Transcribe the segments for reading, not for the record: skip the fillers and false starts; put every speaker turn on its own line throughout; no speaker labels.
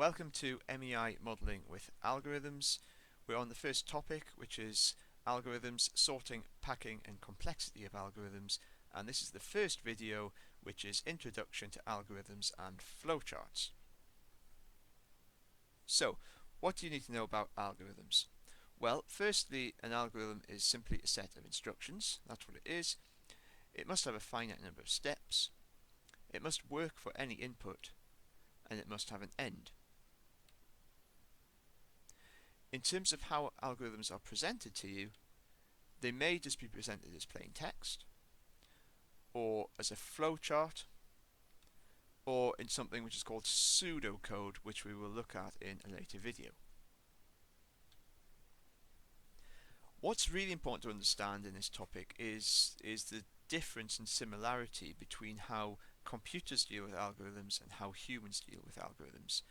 Welcome to MEI Modelling with algorithms. We're on the first topic, which is algorithms, sorting, packing and complexity of algorithms, and this is the first video, which is Introduction to Algorithms and Flowcharts. So, what do you need to know about algorithms? Well, firstly, an algorithm is simply a set of instructions. That's what it is. It must have a finite number of steps. It must work for any input, and it must have an end. In terms of how algorithms are presented to you, they may just be presented as plain text, or as a flowchart, or in something which is called pseudocode, which we will look at in a later video. What's really important to understand in this topic is the difference and similarity between how computers deal with algorithms and how humans deal with algorithms.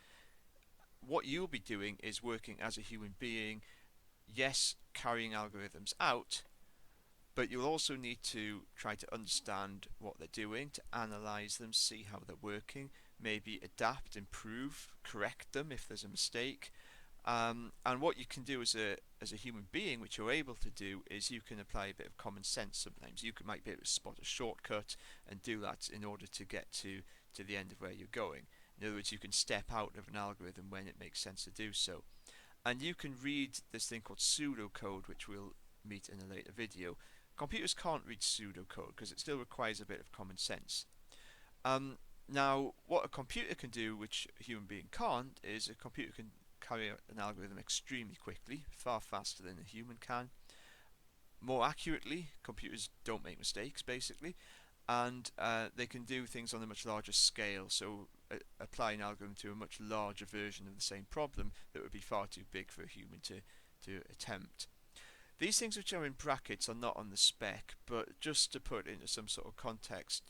What you'll be doing is working as a human being, yes, carrying algorithms out, but you'll also need to try to understand what they're doing, to analyze them, see how they're working, maybe adapt, improve, correct them if there's a mistake. And what you can do as a human being, which you're able to do, is you can apply a bit of common sense sometimes. You might be able to spot a shortcut and do that in order to get to the end of where you're going. In other words, you can step out of an algorithm when it makes sense to do so. And you can read this thing called pseudocode, which we'll meet in a later video. Computers can't read pseudocode because it still requires a bit of common sense. Now, what a computer can do, which a human being can't, is a computer can carry out an algorithm extremely quickly, far faster than a human can. More accurately, computers don't make mistakes, basically, and they can do things on a much larger scale, so apply an algorithm to a much larger version of the same problem that would be far too big for a human to attempt. These things which are in brackets are not on the spec, but just to put it into some sort of context,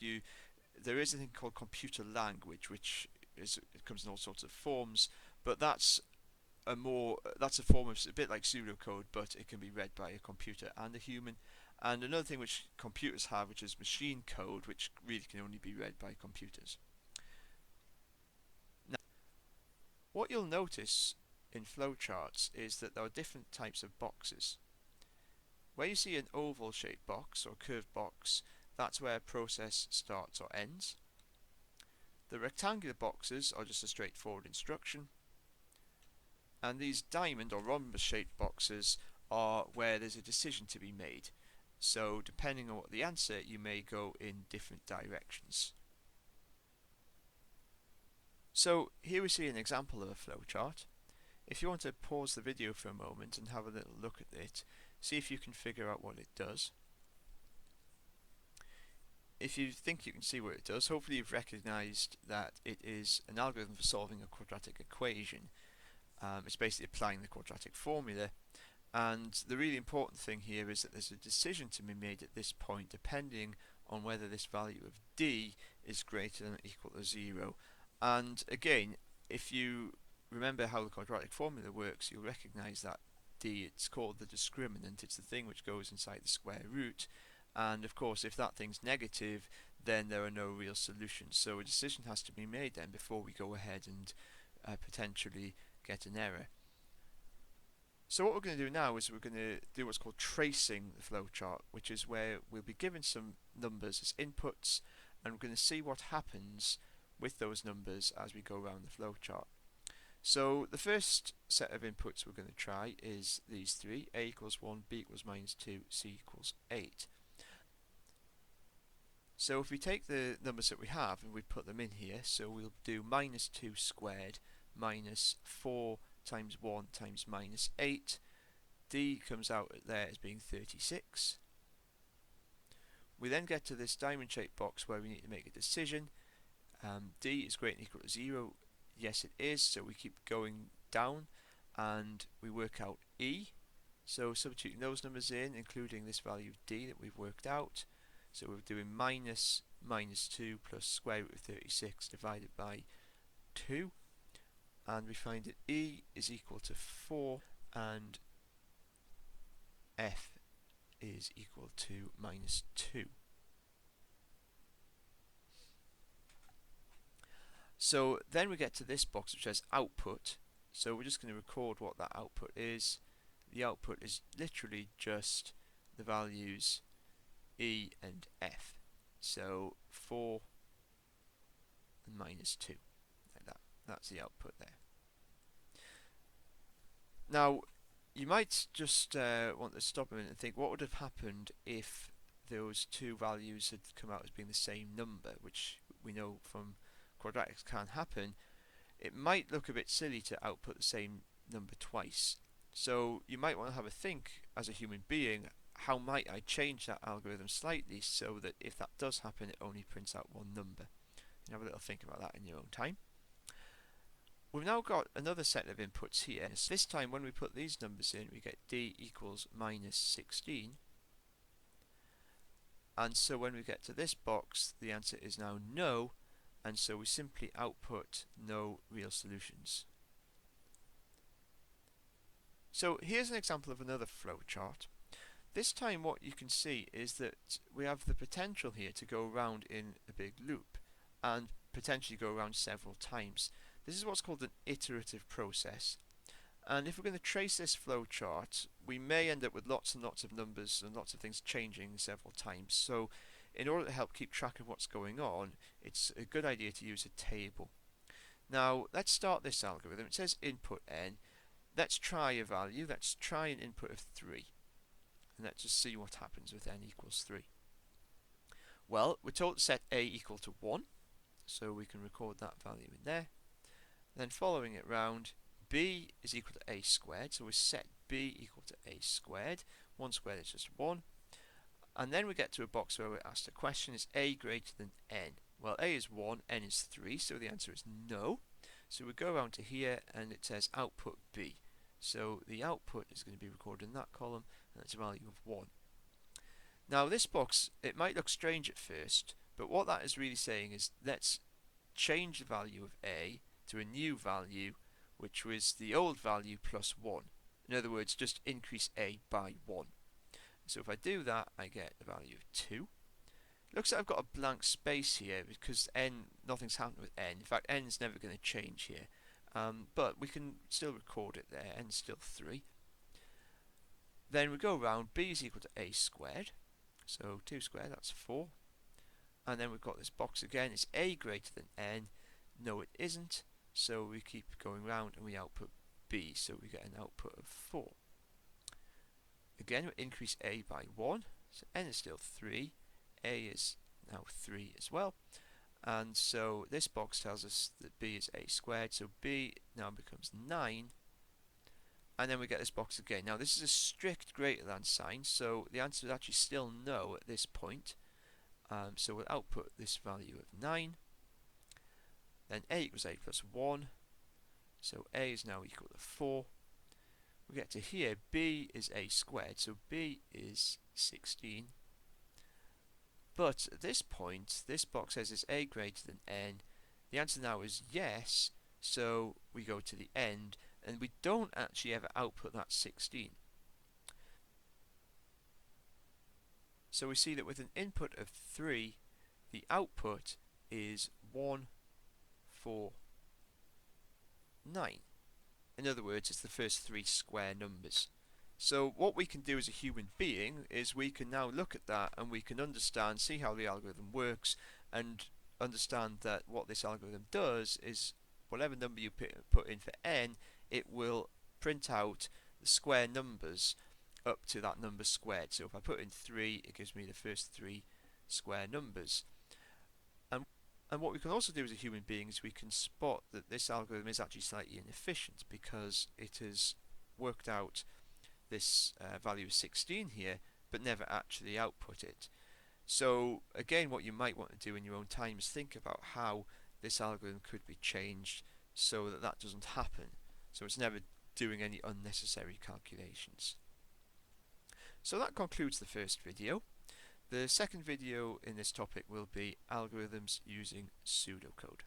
there is a thing called computer language, which it comes in all sorts of forms, but that's a form of, a bit like pseudocode, but it can be read by a computer and a human. And another thing which computers have, which is machine code, which really can only be read by computers. Now, what you'll notice in flowcharts is that there are different types of boxes. Where you see an oval shaped box or curved box, that's where a process starts or ends. The rectangular boxes are just a straightforward instruction, and these diamond or rhombus shaped boxes are where there's a decision to be made. So depending on what the answer, you may go in different directions. So here we see an example of a flowchart. If you want to pause the video for a moment and have a little look at it, see if you can figure out what it does. If you think you can see what it does, hopefully you've recognized that it is an algorithm for solving a quadratic equation. It's basically applying the quadratic formula, and the really important thing here is that there's a decision to be made at this point depending on whether this value of d is greater than or equal to 0. And again, if you remember how the quadratic formula works, you'll recognize that d, it's called the discriminant. It's the thing which goes inside the square root, and of course if that thing's negative, then there are no real solutions. So a decision has to be made then before we go ahead and potentially get an error. So what we're going to do now is we're going to do what's called tracing the flowchart, which is where we'll be given some numbers as inputs, and we're going to see what happens with those numbers as we go around the flowchart. So the first set of inputs we're going to try is these three: a equals 1, b equals minus 2, c equals 8. So if we take the numbers that we have and we put them in here, so we'll do minus 2 squared minus 4 times 1 times minus 8. D comes out there as being 36. We then get to this diamond shaped box where we need to make a decision. D is greater than or equal to 0. Yes, it is, so we keep going down and we work out E. So substituting those numbers in, including this value of D that we've worked out. So we're doing minus 2 plus square root of 36 divided by 2. And we find that E is equal to 4 and F is equal to minus 2. So then we get to this box which says output. So we're just going to record what that output is. The output is literally just the values E and F. So 4 and -2, like that. That's the output there. Now, you might just want to stop a minute and think, what would have happened if those two values had come out as being the same number, which we know from quadratics can happen. It might look a bit silly to output the same number twice. So you might want to have a think as a human being, how might I change that algorithm slightly so that if that does happen, it only prints out one number. You have a little think about that in your own time. We've now got another set of inputs here. This time when we put these numbers in, we get D equals -16. And so when we get to this box, the answer is now no, and so we simply output no real solutions. So here's an example of another flowchart. This time what you can see is that we have the potential here to go around in a big loop and potentially go around several times. This is what's called an iterative process. And if we're going to trace this flowchart, we may end up with lots and lots of numbers and lots of things changing several times. So in order to help keep track of what's going on, it's a good idea to use a table. Now let's start this algorithm. It says input n. Let's try a value. Let's try an input of 3. And let's just see what happens with n equals 3. Well, we're told to set a equal to 1, so we can record that value in there. Then following it round, b is equal to a squared, so we set b equal to a squared. 1 squared is just 1. And then we get to a box where we're asked a question, is a greater than n? Well, a is 1, n is 3, so the answer is no. So we go around to here and it says output b. So the output is going to be recorded in that column, and it's a value of 1. Now this box, it might look strange at first, but what that is really saying is let's change the value of a to a new value, which was the old value plus 1. In other words, just increase a by 1. So if I do that, I get a value of 2. Looks like I've got a blank space here because nothing's happened with n. In fact, n is never going to change here. But we can still record it there, n is still 3. Then we go around, b is equal to a squared. So 2 squared, that's 4. And then we've got this box again, is a greater than n? No, it isn't. So we keep going round and we output b, so we get an output of 4. Again, we increase a by 1, so n is still 3, a is now 3 as well, and so this box tells us that b is a squared, so b now becomes 9, and then we get this box again. Now this is a strict greater than sign, so the answer is actually still no at this point, so we'll output this value of 9, then a equals a plus 1, so a is now equal to 4. We get to here, b is a squared, so b is 16. But at this point, this box says is a greater than n. The answer now is yes, so we go to the end, and we don't actually ever output that 16. So we see that with an input of 3, the output is 1, 4, 9. In other words, it's the first 3 square numbers. So what we can do as a human being is we can now look at that and we can understand, see how the algorithm works, and understand that what this algorithm does is whatever number you put in for n, it will print out the square numbers up to that number squared. So if I put in 3, it gives me the first 3 square numbers. And what we can also do as a human being is we can spot that this algorithm is actually slightly inefficient because it has worked out this value of 16 here, but never actually output it. So again, what you might want to do in your own time is think about how this algorithm could be changed so that that doesn't happen. So it's never doing any unnecessary calculations. So that concludes the first video. The second video in this topic will be algorithms using pseudocode.